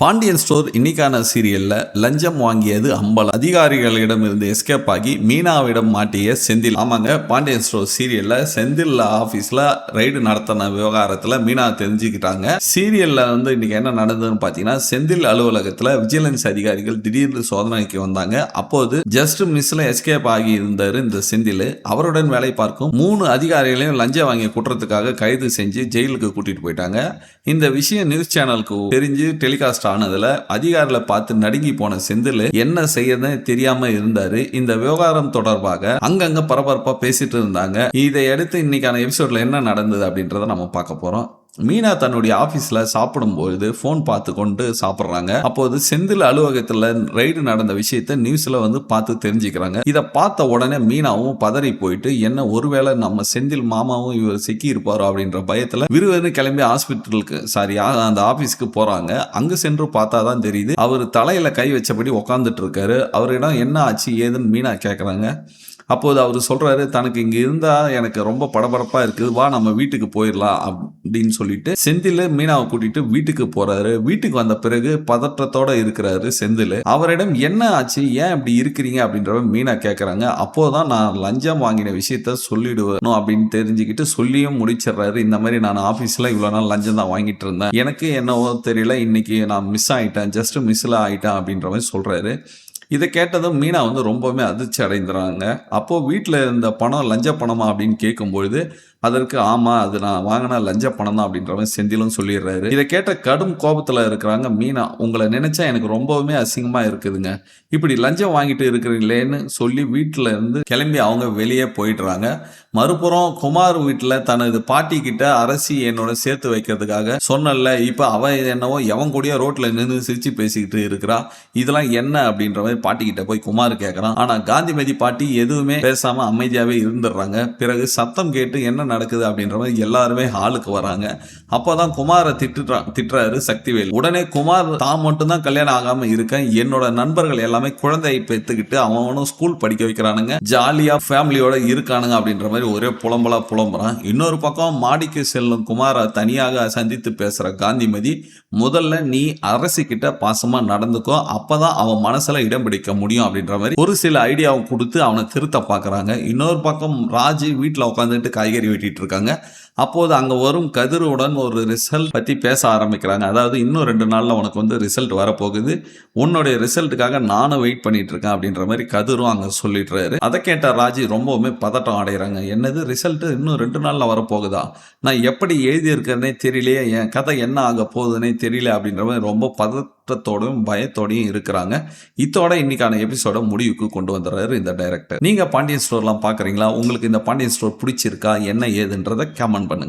Pandian store இன்னைக்கான சீரியல்ல லஞ்சம் வாங்கியது அம்பலம். அதிகாரிகளிடம் இருந்து எஸ்கேப் ஆகி மீனாவிடம் மாட்டிய செந்தில். ஆமாங்க, பாண்டியன் ஸ்டோர் சீரியல்ல செந்தில் ஆபீஸ்ல ரைடு நடத்தின விவகாரத்துல மீனா தெரிஞ்சுக்கிட்டாங்க. சீரியல்ல இன்னைக்கு என்ன நடந்ததுன்னு பாத்தீங்கன்னா, செந்தில் அலுவலகத்துல விஜிலன்ஸ் அதிகாரிகள் திடீர்னு சோதனைக்கு வந்தாங்க. அப்போது ஜஸ்ட் மிஸ்ல எஸ்கேப் ஆகி இருந்தாரு இந்த செந்தில். அவருடன் வேலை பார்க்கும் 3 அதிகாரிகளையும் லஞ்சம் வாங்கிய குற்றத்துக்காக கைது செஞ்சு ஜெயிலுக்கு கூட்டிட்டு போயிட்டாங்க. இந்த விஷயம் நியூஸ் சேனலுக்கு தெரிஞ்சு டெலிகாஸ்ட் ஆனதுல அதிகாரிகளை பார்த்து நடுங்கி போன செந்தில் என்ன செய்யறதுன்னு தெரியாம இருந்தாரு. இந்த விவகாரம் தொடர்பாக அங்கங்க பரபரப்பா பேசிட்டு இருந்தாங்க. இதை அடுத்து இன்னைக்கான எபிசோட்ல என்ன நடந்தது அப்படின்றத நம்ம பார்க்க போறோம். மீனா தன்னுடைய ஆபீஸ்ல சாப்பிடும்போது போன் பார்த்து கொண்டு சாப்பிட்றாங்க. அப்போது செந்தில் அலுவலகத்துல ரைடு நடந்த விஷயத்த நியூஸ்ல பார்த்து தெரிஞ்சுக்கிறாங்க. இதை பார்த்த உடனே மீனாவும் பதறி போயிட்டு, என்ன ஒருவேளை நம்ம செந்தில் மாமாவும் இவர் சிக்கி இருப்பாரோ அப்படின்ற பயத்துல விறுவிறு கிளம்பி ஹாஸ்பிட்டலுக்கு அந்த ஆபீஸ்க்கு போறாங்க. அங்கு சென்று பார்த்தாதான் தெரியுது, அவர் தலையில கை வச்சபடி உட்காந்துட்டு இருக்காரு. அவரிடம் என்ன ஆச்சு ஏதுன்னு மீனா கேட்கறாங்க. அப்போது அவர் சொல்றாரு, தனக்கு இங்க இருந்தா எனக்கு ரொம்ப படபடப்பா இருக்குது, வா நம்ம வீட்டுக்கு போயிடலாம் அப்படின்னு சொல்லிட்டு செந்தில் மீனாவை கூட்டிட்டு வீட்டுக்கு போறாரு. வீட்டுக்கு வந்த பிறகு பதற்றத்தோட இருக்கிறாரு செந்தில். அவரிடம் என்ன ஆச்சு, ஏன் இப்படி இருக்கிறீங்க அப்படின்ற மீனா கேட்கறாங்க. அப்போதான் நான் லஞ்சம் வாங்கின விஷயத்த சொல்லிடுவேணும் அப்படின்னு தெரிஞ்சுக்கிட்டு சொல்லியும் முடிச்சிடுறாரு. இந்த மாதிரி நான் ஆபீஸ்ல இவ்வளவு நாள் லஞ்சம் தான் வாங்கிட்டு இருந்தேன், எனக்கு என்னவோ தெரியல, இன்னைக்கு நான் மிஸ் ஆயிட்டேன், ஜஸ்ட் மிஸ்ல ஆயிட்டேன் அப்படின்ற மாதிரி சொல்றாரு. இதை கேட்டதும் மீனா ரொம்பவுமே அதிர்ச்சி அடைந்துறாங்க. அப்போ வீட்டில் இருந்த பணம் லஞ்ச பணமா அப்படின்னு கேட்கும்பொழுது அதற்கு ஆமா, அது நான் வாங்கின லஞ்ச பணம் தான் அப்படின்ற மாதிரி செந்திலும் சொல்லிடுறாரு. இதை கேட்ட கடும் கோபத்துல இருக்கிறாங்க மீனா. உங்களை நினைச்சா எனக்கு ரொம்பவுமே அசிங்கமா இருக்குதுங்க, இப்படி லஞ்சம் வாங்கிட்டு இருக்கிறீங்களேன்னு சொல்லி வீட்டுல இருந்து கிளம்பி அவங்க வெளியே போயிடுறாங்க. மறுபுறம் குமார் வீட்டுல தனது பாட்டி கிட்ட அரசி என்னோட சேர்த்து வைக்கிறதுக்காக சொன்னல, இப்ப அவ என்னவோ எவன் கூடய ரோட்ல நின்று சிரிச்சு பேசிக்கிட்டு இருக்கிறா, இதெல்லாம் என்ன அப்படின்ற மாதிரி பாட்டி கிட்ட போய் குமார் கேட்கறான். ஆனா காந்திமதி பாட்டி எதுவுமே பேசாம அமைதியாவே இருந்துடுறாங்க. பிறகு சத்தம் கேட்டு என்ன நடக்குது அப்படின்ற மாதிரி எல்லாருமே ஹாலுக்கு வராங்க. அப்பதான் குமாரை திட்டுறாரு சக்திவேல். உடனே குமார் தான் மட்டும்தான் கல்யாணம் ஆகாம இருக்கேன், என்னோட நண்பர்கள் எல்லாமே குழந்தையை பெற்றுக்கிட்டு அவனும் ஸ்கூல் படிக்க வைக்கிறானுங்க, ஜாலியா ஃபேமிலியோட இருக்கானுங்க அப்படின்ற மாதிரி ஒரே புலம்புறான். இன்னொரு பக்கம் மாடிக்கு செல்லும் குமாரை தனியாக சந்தித்து பேசுற காந்திமதி, முதல்ல நீ அரசு கிட்ட பாசமா நடந்துக்கோ, அப்பதான் அவன் மனசுல இடம் பிடிக்க முடியும் அப்படின்ற மாதிரி ஒரு சில ஐடியாவை கொடுத்து அவனை திருத்த பாக்குறாங்க. இன்னொரு பக்கம் ராஜி வீட்டுல உட்காந்துட்டு காய்கறி வெட்டிட்டு இருக்காங்க. அப்போது அங்க வரும் கதிருடன் ஒரு ரிசல்ட் பத்தி பேச ஆரம்பிக்கிறாங்க. அதாவது இன்னும் 2 நாள்ல உனக்கு ரிசல்ட் வரப்போகுது, உன்னுடைய ரிசல்ட்டுக்காக நானும் வெயிட் பண்ணிட்டு இருக்கேன் அப்படின்ற மாதிரி கதிரும் அங்க சொல்லிடுறாரு. அதை கேட்ட ராஜி ரொம்பவுமே பதட்டம் அடைகிறாங்க. என்னது ரிசல்ட் இன்னும் 2 நாள்ல வரப்போகுதா, நான் எப்படி எழுதியிருக்கிறேனே தெரியலையே, என் கதை என்ன ஆக போகுதுன்னே தெரியல அப்படின்ற மாதிரி ரொம்ப பதற்றத்தோடும் பயத்தோடையும் இருக்கிறாங்க. இதோட இன்னைக்கான எபிசோட முடிவுக்கு கொண்டு வந்துடுறாரு இந்த டைரக்டர். நீங்க பாண்டியன் ஸ்டோர்லாம் பாக்குறீங்களா? உங்களுக்கு இந்த பாண்டியன் ஸ்டோர் பிடிச்சிருக்கா, என்ன ஏதுன்றதை கமெண்ட் பண்ணுங்க.